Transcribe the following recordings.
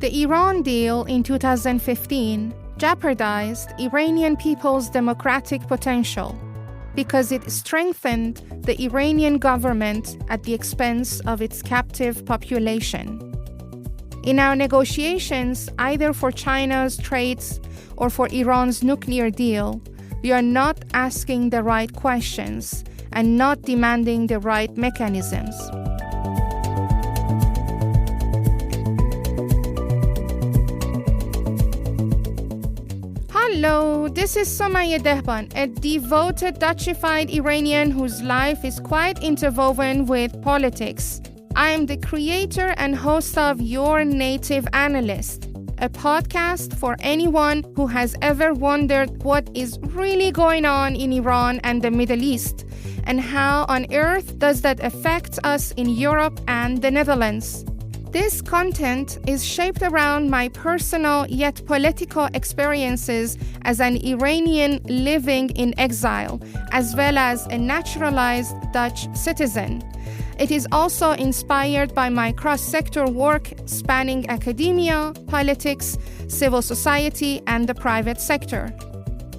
The Iran deal in 2015 jeopardized Iranian people's democratic potential because it strengthened the Iranian government at the expense of its captive population. In our negotiations, either for China's trades or for Iran's nuclear deal, we are not asking the right questions and not demanding the right mechanisms. Hello, this is Somaya Dehban, a devoted Dutchified Iranian whose life is quite interwoven with politics. I am the creator and host of Your Native Analyst, a podcast for anyone who has ever wondered what is really going on in Iran and the Middle East, and how on earth does that affect us in Europe and the Netherlands. This content is shaped around my personal yet political experiences as an Iranian living in exile, as well as a naturalized Dutch citizen. It is also inspired by my cross-sector work spanning academia, politics, civil society, and the private sector.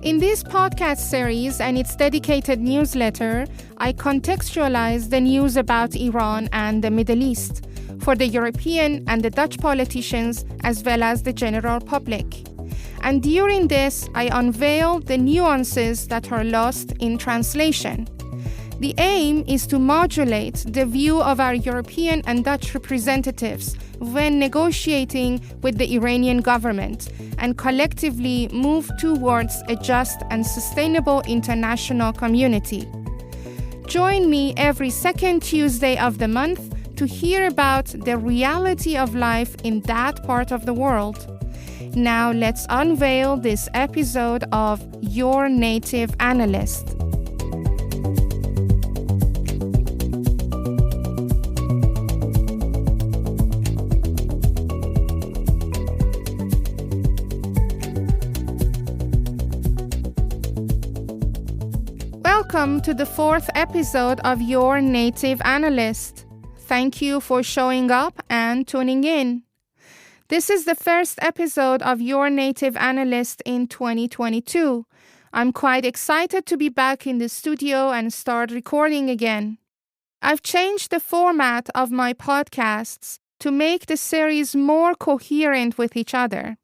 In this podcast series and its dedicated newsletter, I contextualize the news about Iran and the Middle East for the European and the Dutch politicians as well as the general public. And during this, I unveil the nuances that are lost in translation. The aim is to modulate the view of our European and Dutch representatives when negotiating with the Iranian government and collectively move towards a just and sustainable international community. Join me every second Tuesday of the month to hear about the reality of life in that part of the world. Now let's unveil this episode of Your Native Analyst. Welcome to the fourth episode of Your Native Analyst. Thank you for showing up and tuning in. This is the first episode of Your Native Analyst in 2022. I'm quite excited to be back in the studio and start recording again. I've changed the format of my podcasts to make the series more coherent with each other.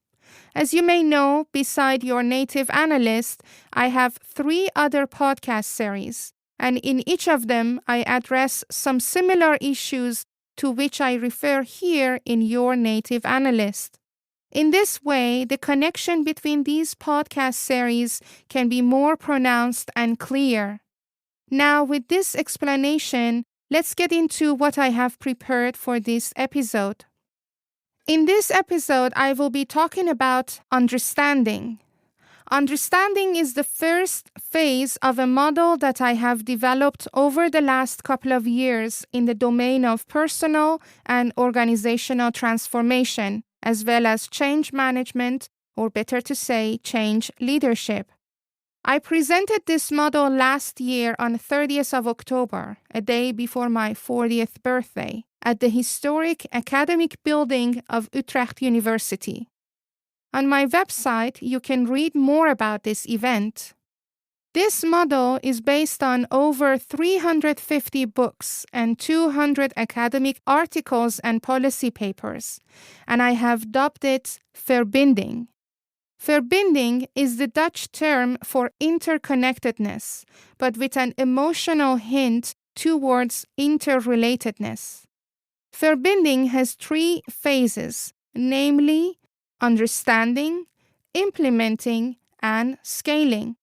As you may know, beside Your Native Analyst, I have 3 other podcast series, and in each of them, I address some similar issues to which I refer here in Your Native Analyst. In this way, the connection between these podcast series can be more pronounced and clear. Now, with this explanation, let's get into what I have prepared for this episode. In this episode, I will be talking about understanding. Understanding is the first phase of a model that I have developed over the last couple of years in the domain of personal and organizational transformation, as well as change management, or better to say, change leadership. I presented this model last year on 30th of October, a day before my 40th birthday, at the historic academic building of Utrecht University. On my website, you can read more about this event. This model is based on over 350 books and 200 academic articles and policy papers, and I have dubbed it verbinding. Verbinding is the Dutch term for interconnectedness, but with an emotional hint towards interrelatedness. Verbinding has 3 phases, namely understanding, implementing, and scaling.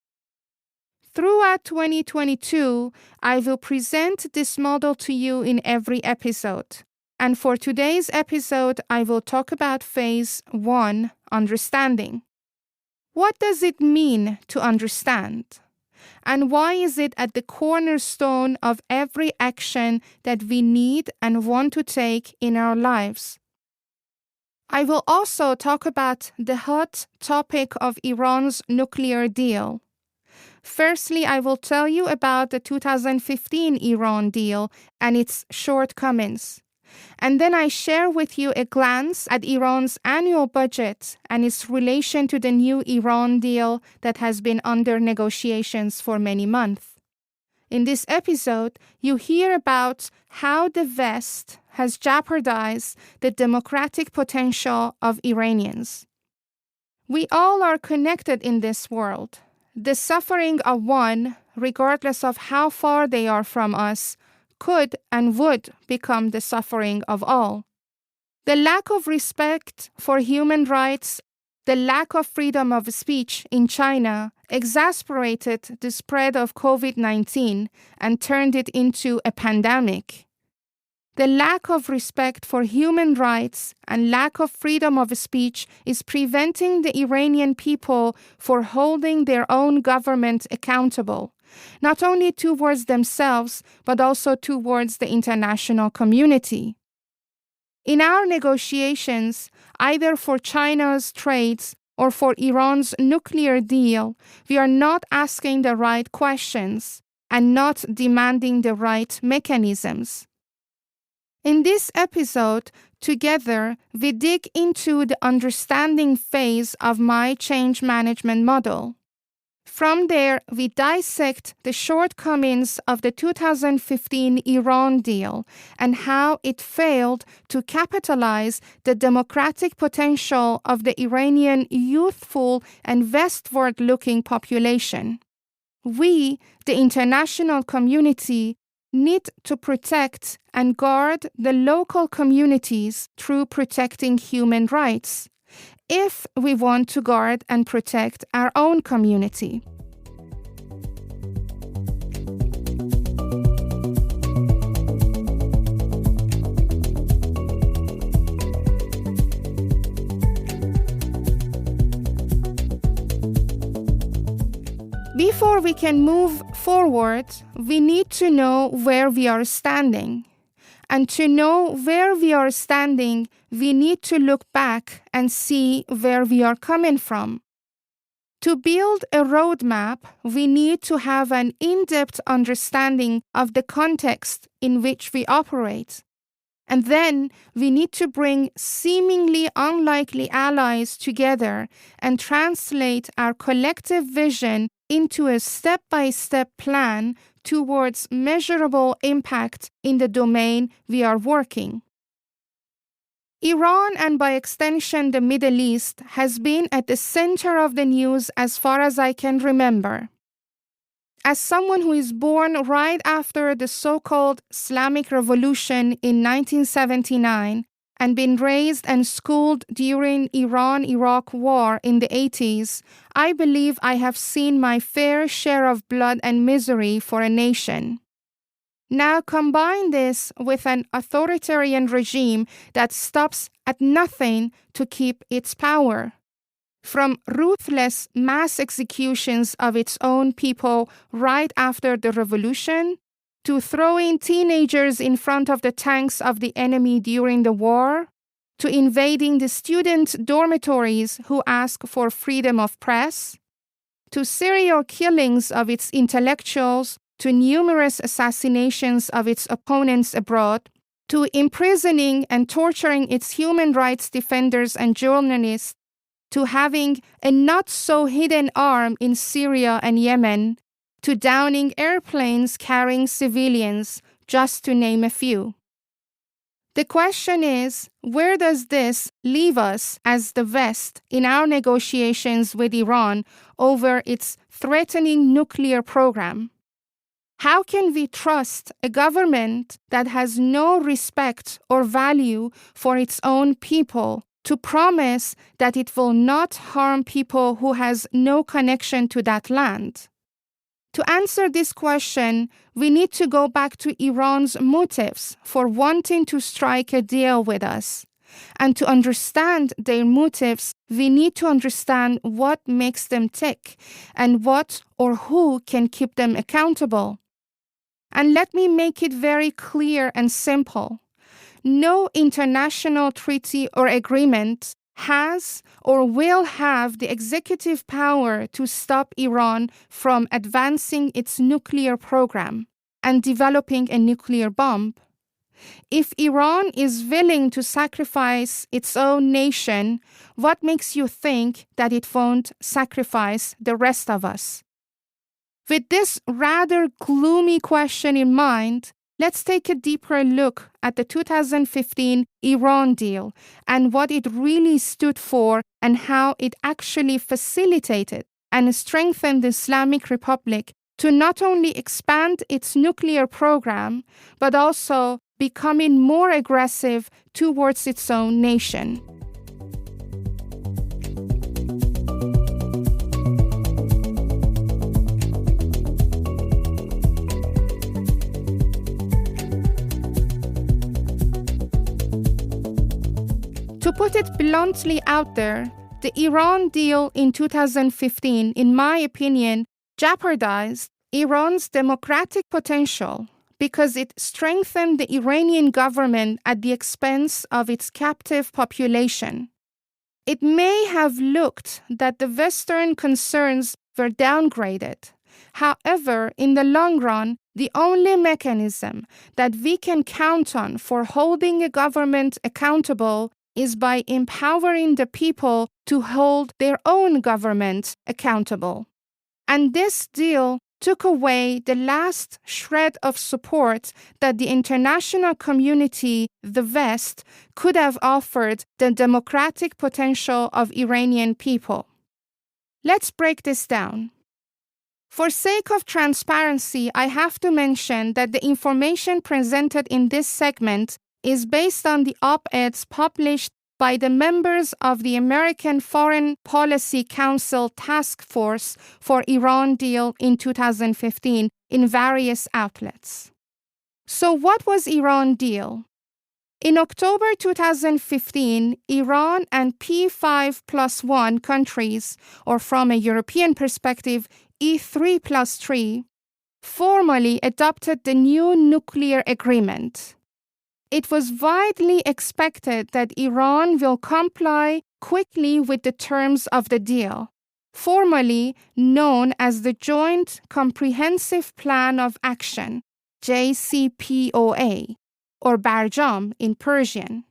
Throughout 2022, I will present this model to you in every episode. And for today's episode, I will talk about phase 1, understanding. What does it mean to understand? And why is it at the cornerstone of every action that we need and want to take in our lives? I will also talk about the hot topic of Iran's nuclear deal. Firstly, I will tell you about the 2015 Iran deal and its shortcomings. And then I share with you a glance at Iran's annual budget and its relation to the new Iran deal that has been under negotiations for many months. In this episode, you hear about how the West has jeopardized the democratic potential of Iranians. We all are connected in this world. The suffering of one, regardless of how far they are from us, could and would become the suffering of all. The lack of respect for human rights, the lack of freedom of speech in China exasperated the spread of COVID-19 and turned it into a pandemic. The lack of respect for human rights and lack of freedom of speech is preventing the Iranian people from holding their own government accountable, not only towards themselves, but also towards the international community. In our negotiations, either for China's trades or for Iran's nuclear deal, we are not asking the right questions and not demanding the right mechanisms. In this episode, together, we dig into the understanding phase of my change management model. From there, we dissect the shortcomings of the 2015 Iran deal and how it failed to capitalize the democratic potential of the Iranian youthful and westward-looking population. We, the international community, need to protect and guard the local communities through protecting human rights, if we want to guard and protect our own community. Before we can move forward, we need to know where we are standing. And to know where we are standing, we need to look back and see where we are coming from. To build a roadmap, we need to have an in-depth understanding of the context in which we operate. And then we need to bring seemingly unlikely allies together and translate our collective vision into a step-by-step plan towards measurable impact in the domain we are working. Iran, and by extension the Middle East, has been at the center of the news as far as I can remember. As someone who is born right after the so-called Islamic Revolution in 1979 and been raised and schooled during Iran-Iraq War in the 80s, I believe I have seen my fair share of blood and misery for a nation. Now combine this with an authoritarian regime that stops at nothing to keep its power. From ruthless mass executions of its own people right after the revolution, to throwing teenagers in front of the tanks of the enemy during the war, to invading the student dormitories who ask for freedom of press, to serial killings of its intellectuals, to numerous assassinations of its opponents abroad, to imprisoning and torturing its human rights defenders and journalists, to having a not-so-hidden arm in Syria and Yemen, to downing airplanes carrying civilians, just to name a few. The question is, where does this leave us as the West in our negotiations with Iran over its threatening nuclear program? How can we trust a government that has no respect or value for its own people to promise that it will not harm people who has no connection to that land? To answer this question, we need to go back to Iran's motives for wanting to strike a deal with us. And to understand their motives, we need to understand what makes them tick and what or who can keep them accountable. And let me make it very clear and simple. No international treaty or agreement has or will have the executive power to stop Iran from advancing its nuclear program and developing a nuclear bomb. If Iran is willing to sacrifice its own nation, what makes you think that it won't sacrifice the rest of us? With this rather gloomy question in mind, let's take a deeper look at the 2015 Iran deal and what it really stood for and how it actually facilitated and strengthened the Islamic Republic to not only expand its nuclear program, but also becoming more aggressive towards its own nation. To put it bluntly out there, the Iran deal in 2015, in my opinion, jeopardized Iran's democratic potential because it strengthened the Iranian government at the expense of its captive population. It may have looked that the Western concerns were downgraded. However, in the long run, the only mechanism that we can count on for holding a government accountable is by empowering the people to hold their own government accountable. And this deal took away the last shred of support that the international community, the West, could have offered the democratic potential of Iranian people. Let's break this down. For sake of transparency, I have to mention that the information presented in this segment is based on the op-eds published by the members of the American Foreign Policy Council Task Force for Iran deal in 2015 in various outlets. So what was Iran deal? In October 2015, Iran and P5+1 countries, or from a European perspective, E3+3, formally adopted the new nuclear agreement. It was widely expected that Iran will comply quickly with the terms of the deal, formally known as the Joint Comprehensive Plan of Action, JCPOA, or Barjam in Persian,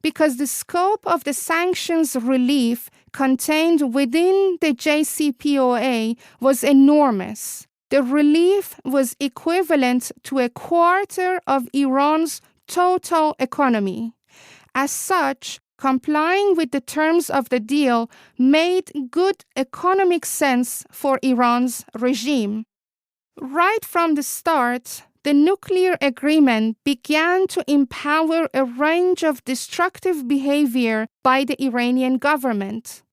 because the scope of the sanctions relief contained within the JCPOA was enormous. The relief was equivalent to a quarter of Iran's total economy. As such, complying with the terms of the deal made good economic sense for Iran's regime. Right from the start, the nuclear agreement began to empower a range of destructive behavior by the Iranian government.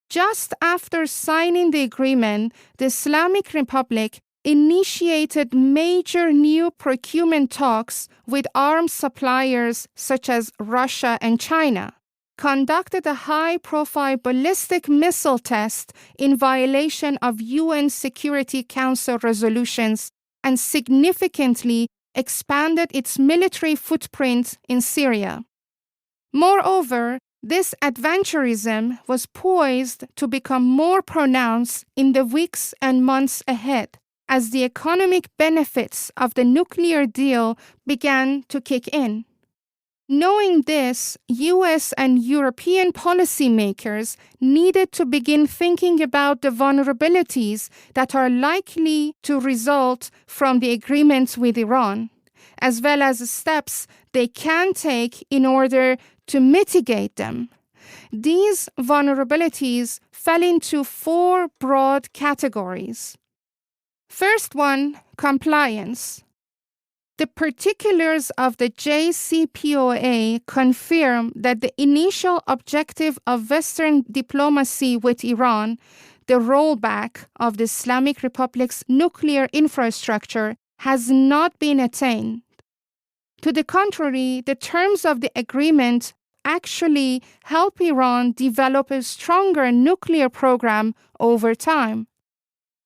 Just after signing the agreement, the Islamic Republic initiated major new procurement talks with arms suppliers such as Russia and China, conducted a high-profile ballistic missile test in violation of UN Security Council resolutions, and significantly expanded its military footprint in Syria. Moreover, this adventurism was poised to become more pronounced in the weeks and months ahead, as the economic benefits of the nuclear deal began to kick in. Knowing this, US and European policymakers needed to begin thinking about the vulnerabilities that are likely to result from the agreements with Iran, as well as steps they can take in order to mitigate them. These vulnerabilities fell into four broad categories. First one, compliance. The particulars of the JCPOA confirm that the initial objective of Western diplomacy with Iran, the rollback of the Islamic Republic's nuclear infrastructure, has not been attained. To the contrary, the terms of the agreement actually help Iran develop a stronger nuclear program over time.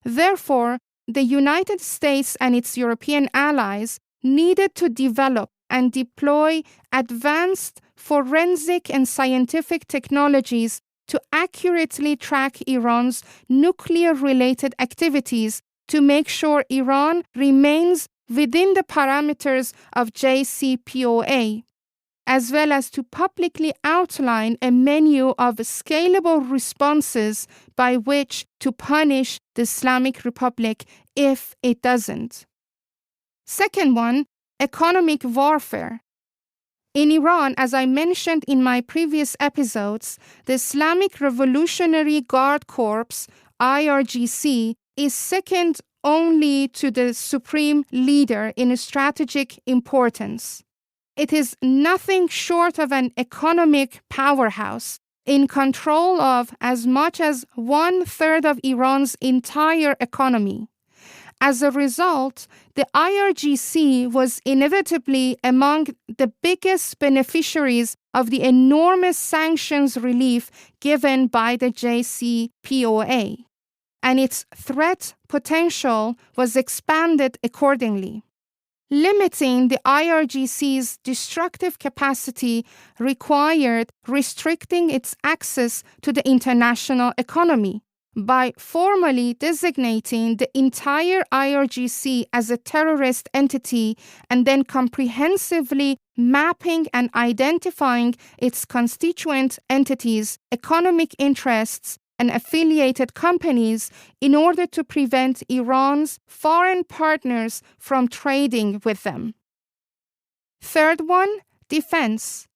Therefore, the United States and its European allies needed to develop and deploy advanced forensic and scientific technologies to accurately track Iran's nuclear-related activities to make sure Iran remains within the parameters of JCPOA, as well as to publicly outline a menu of scalable responses by which to punish the Islamic Republic if it doesn't. Second one, economic warfare. In Iran, as I mentioned in my previous episodes, the Islamic Revolutionary Guard Corps, IRGC, is second only to the supreme leader in strategic importance. It is nothing short of an economic powerhouse, in control of as much as 1/3 of Iran's entire economy. As a result, the IRGC was inevitably among the biggest beneficiaries of the enormous sanctions relief given by the JCPOA, and its threat potential was expanded accordingly. Limiting the IRGC's destructive capacity required restricting its access to the international economy by formally designating the entire IRGC as a terrorist entity and then comprehensively mapping and identifying its constituent entities, economic interests, and affiliated companies in order to prevent Iran's foreign partners from trading with them. Third one, defense.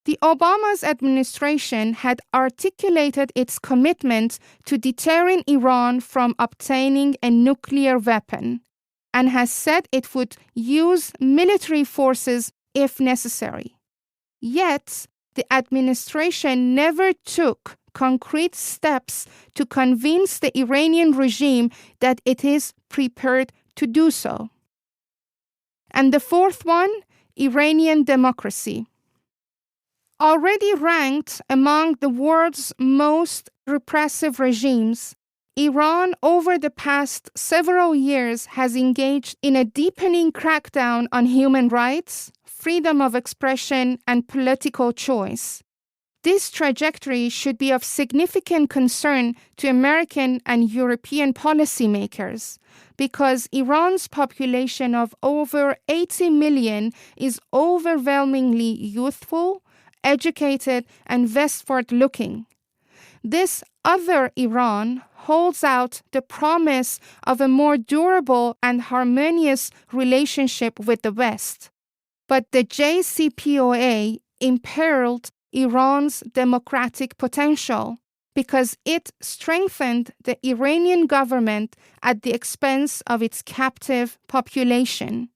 The Obama's administration had articulated its commitment to deterring Iran from obtaining a nuclear weapon and has said it would use military forces if necessary. Yet, the administration never took concrete steps to convince the Iranian regime that it is prepared to do so. And the fourth one, Iranian democracy. Already ranked among the world's most repressive regimes, Iran over the past several years has engaged in a deepening crackdown on human rights, freedom of expression, and political choice. This trajectory should be of significant concern to American and European policymakers because Iran's population of over 80 million is overwhelmingly youthful, educated, and westward-looking. This other Iran holds out the promise of a more durable and harmonious relationship with the West. But the JCPOA imperiled Iran's democratic potential because it strengthened the Iranian government at the expense of its captive population.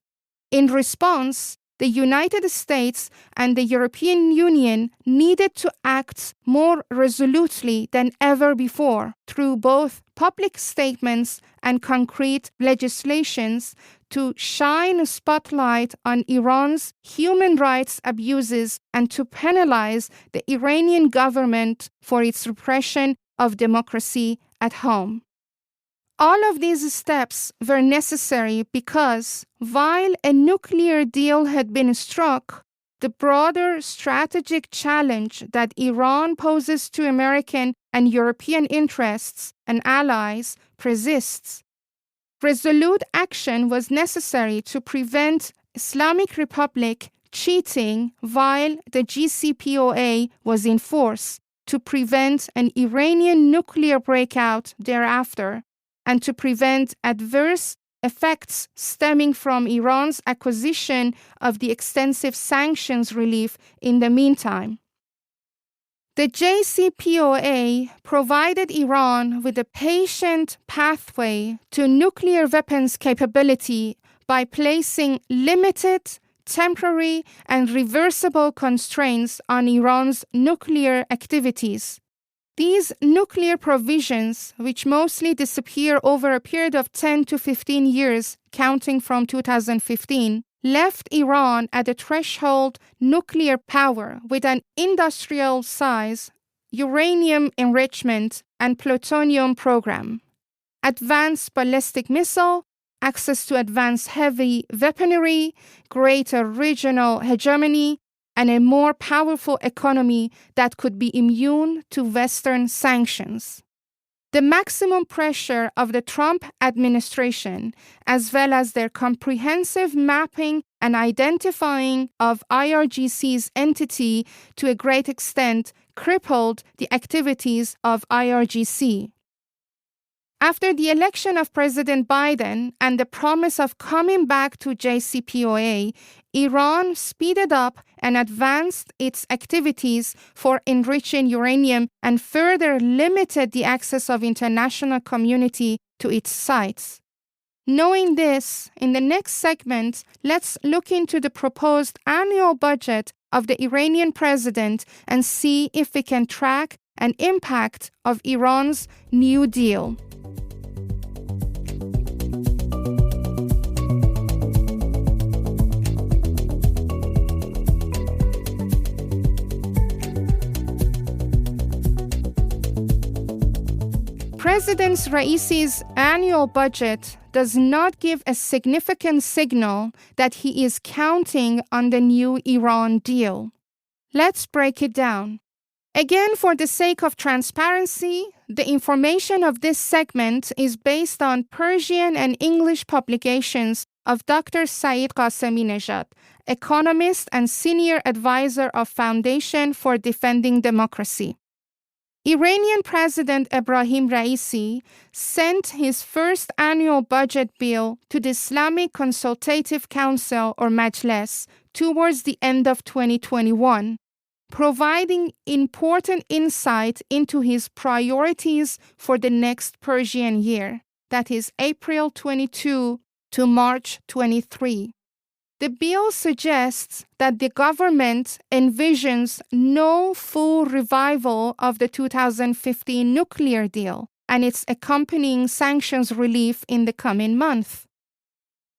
In response, the United States and the European Union needed to act more resolutely than ever before through both public statements and concrete legislations to shine a spotlight on Iran's human rights abuses and to penalize the Iranian government for its repression of democracy at home. All of these steps were necessary because, while a nuclear deal had been struck, the broader strategic challenge that Iran poses to American and European interests and allies persists. Resolute action was necessary to prevent Islamic Republic cheating while the JCPOA was in force, to prevent an Iranian nuclear breakout thereafter, and to prevent adverse effects stemming from Iran's acquisition of the extensive sanctions relief in the meantime. The JCPOA provided Iran with a patient pathway to nuclear weapons capability by placing limited, temporary, and reversible constraints on Iran's nuclear activities. These nuclear provisions, which mostly disappear over a period of 10 to 15 years, counting from 2015, left Iran at a threshold nuclear power with an industrial size, uranium enrichment, and plutonium program, advanced ballistic missile, access to advanced heavy weaponry, greater regional hegemony, and a more powerful economy that could be immune to Western sanctions. The maximum pressure of the Trump administration, as well as their comprehensive mapping and identifying of IRGC's entity to a great extent, crippled the activities of IRGC. After the election of President Biden and the promise of coming back to JCPOA, Iran speeded up and advanced its activities for enriching uranium and further limited the access of international community to its sites. Knowing this, in the next segment, let's look into the proposed annual budget of the Iranian president and see if we can track an impact of Iran's New Deal. President Raisi's annual budget does not give a significant signal that he is counting on the new Iran deal. Let's break it down. Again, for the sake of transparency, the information of this segment is based on Persian and English publications of Dr. Saeed Qasemi-Nejad, economist and senior advisor of Foundation for Defending Democracy. Iranian President Ebrahim Raisi sent his first annual budget bill to the Islamic Consultative Council or Majlis towards the end of 2021, providing important insight into his priorities for the next Persian year, that is April 22 to March 23. The bill suggests that the government envisions no full revival of the 2015 nuclear deal and its accompanying sanctions relief in the coming month.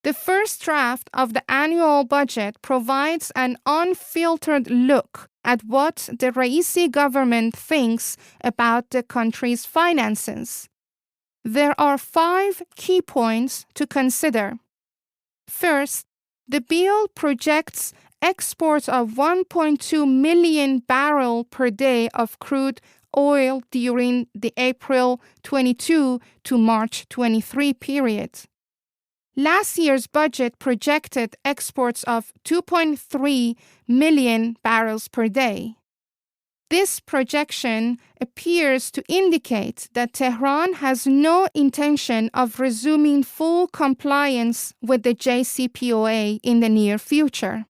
The first draft of the annual budget provides an unfiltered look at what the Raisi government thinks about the country's finances. There are 5 key points to consider. First, the bill projects exports of 1.2 million barrels per day of crude oil during the April 22 to March 23 period. Last year's budget projected exports of 2.3 million barrels per day. This projection appears to indicate that Tehran has no intention of resuming full compliance with the JCPOA in the near future.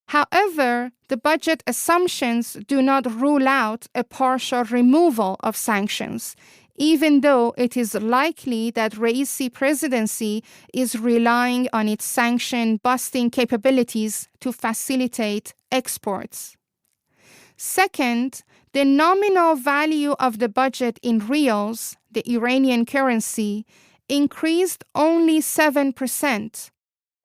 However, the budget assumptions do not rule out a partial removal of sanctions, even though it is likely that Raisi presidency is relying on its sanction-busting capabilities to facilitate exports. Second, the nominal value of the budget in rials, the Iranian currency, increased only 7%.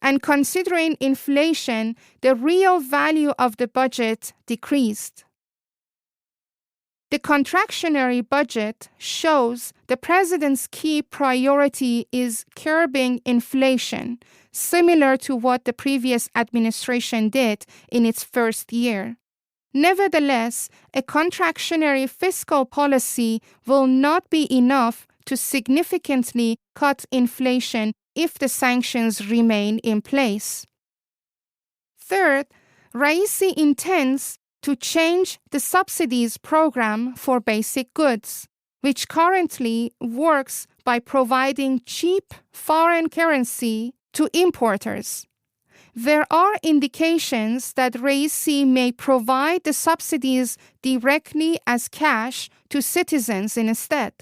And considering inflation, the real value of the budget decreased. The contractionary budget shows the president's key priority is curbing inflation, similar to what the previous administration did in its first year. Nevertheless, a contractionary fiscal policy will not be enough to significantly cut inflation if the sanctions remain in place. Third, Raisi intends to change the subsidies program for basic goods, which currently works by providing cheap foreign currency to importers. There are indications that Raisi may provide the subsidies directly as cash to citizens instead.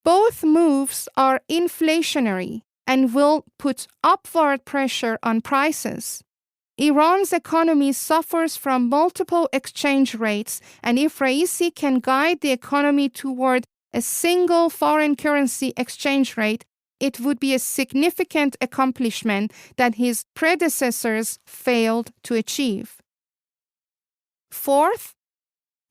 Both moves are inflationary and will put upward pressure on prices. Iran's economy suffers from multiple exchange rates, and if Raisi can guide the economy toward a single foreign currency exchange rate, it would be a significant accomplishment that his predecessors failed to achieve. Fourth,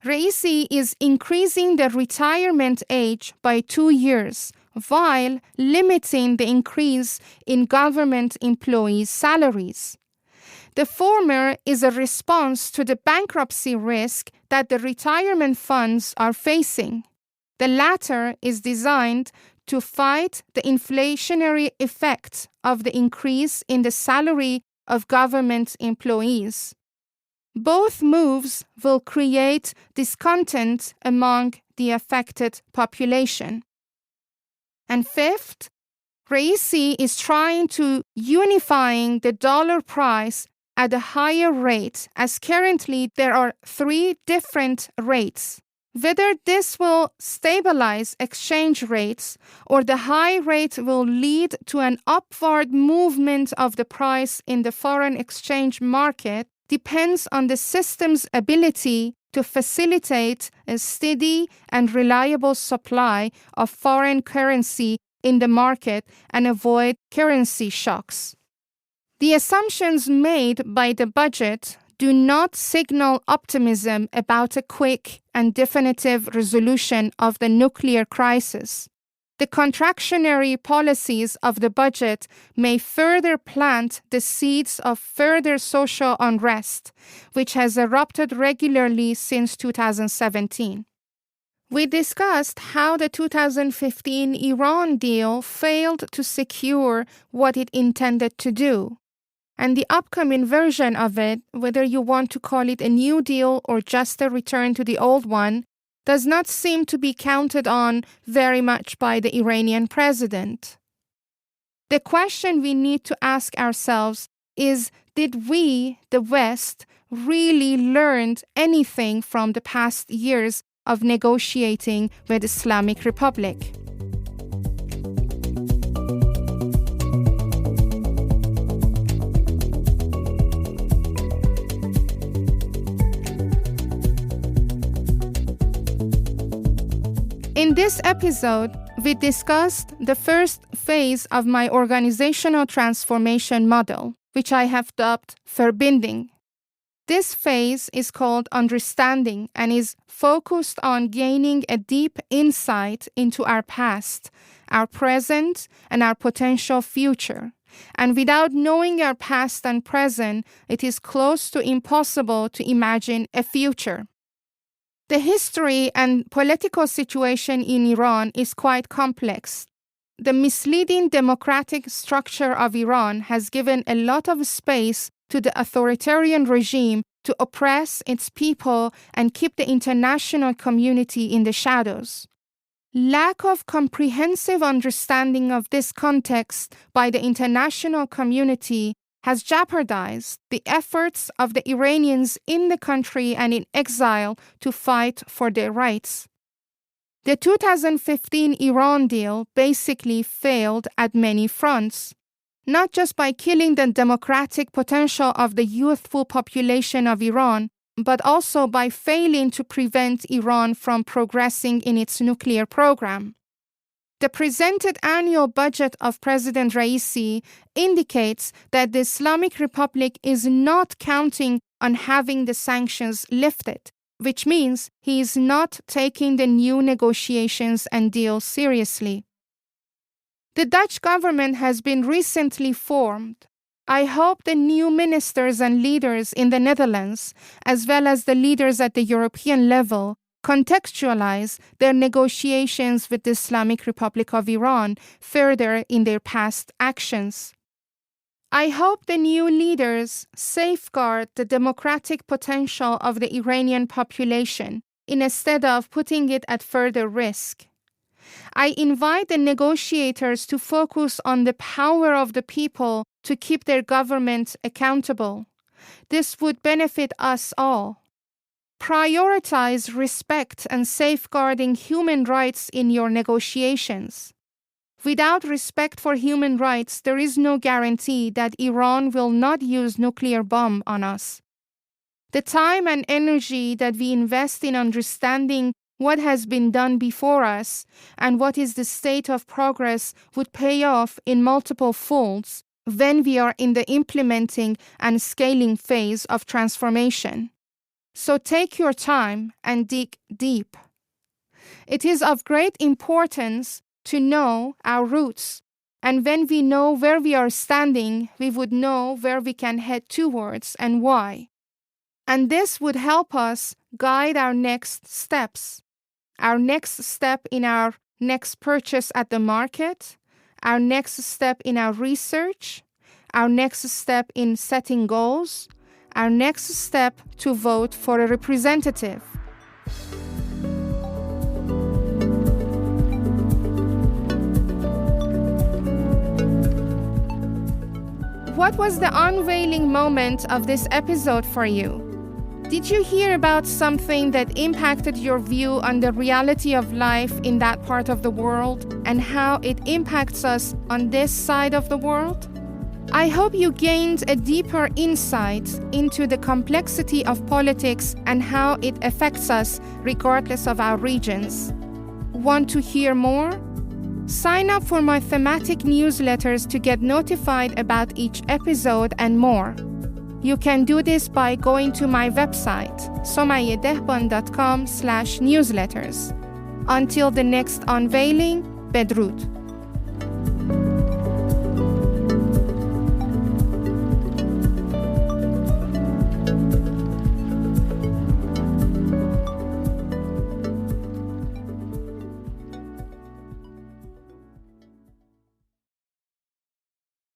Raisi is increasing the retirement age by 2 years, while limiting the increase in government employees' salaries. The former is a response to the bankruptcy risk that the retirement funds are facing. The latter is designed to fight the inflationary effects of the increase in the salary of government employees. Both moves will create discontent among the affected population. And fifth, Raisi is trying to unifying the dollar price at a higher rate, as currently there are 3 different rates. Whether this will stabilize exchange rates or the high rate will lead to an upward movement of the price in the foreign exchange market depends on the system's ability to facilitate a steady and reliable supply of foreign currency in the market and avoid currency shocks. The assumptions made by the budget do not signal optimism about a quick and definitive resolution of the nuclear crisis. The contractionary policies of the budget may further plant the seeds of further social unrest, which has erupted regularly since 2017. We discussed how the 2015 Iran deal failed to secure what it intended to do. And the upcoming version of it, whether you want to call it a new deal or just a return to the old one, does not seem to be counted on very much by the Iranian president. The question we need to ask ourselves is, did we, the West, really learn anything from the past years of negotiating with Islamic Republic? In this episode, we discussed the first phase of my organizational transformation model, which I have dubbed Verbinding. This phase is called Understanding and is focused on gaining a deep insight into our past, our present, and our potential future. And without knowing our past and present, it is close to impossible to imagine a future. The history and political situation in Iran is quite complex. The misleading democratic structure of Iran has given a lot of space to the authoritarian regime to oppress its people and keep the international community in the shadows. Lack of comprehensive understanding of this context by the international community has jeopardized the efforts of the Iranians in the country and in exile to fight for their rights. The 2015 Iran deal basically failed at many fronts, not just by killing the democratic potential of the youthful population of Iran, but also by failing to prevent Iran from progressing in its nuclear program. The presented annual budget of President Raisi indicates that the Islamic Republic is not counting on having the sanctions lifted, which means he is not taking the new negotiations and deals seriously. The Dutch government has been recently formed. I hope the new ministers and leaders in the Netherlands, as well as the leaders at the European level, contextualize their negotiations with the Islamic Republic of Iran further in their past actions. I hope the new leaders safeguard the democratic potential of the Iranian population instead of putting it at further risk. I invite the negotiators to focus on the power of the people to keep their government accountable. This would benefit us all. Prioritize respect and safeguarding human rights in your negotiations. Without respect for human rights, there is no guarantee that Iran will not use nuclear bomb on us. The time and energy that we invest in understanding what has been done before us and what is the state of progress would pay off in multiple folds when we are in the implementing and scaling phase of transformation. So take your time and dig deep. It is of great importance to know our roots, and when we know where we are standing, we would know where we can head towards and why. And this would help us guide our next steps. our next step in our next purchase at the market, our next step in our research, our next step in setting goals, our next step to vote for a representative. What was the unveiling moment of this episode for you? Did you hear about something that impacted your view on the reality of life in that part of the world and how it impacts us on this side of the world? I hope you gained a deeper insight into the complexity of politics and how it affects us regardless of our regions. Want to hear more? Sign up for my thematic newsletters to get notified about each episode and more. You can do this by going to my website, somayedehban.com/newsletters. Until the next unveiling, Bedrood.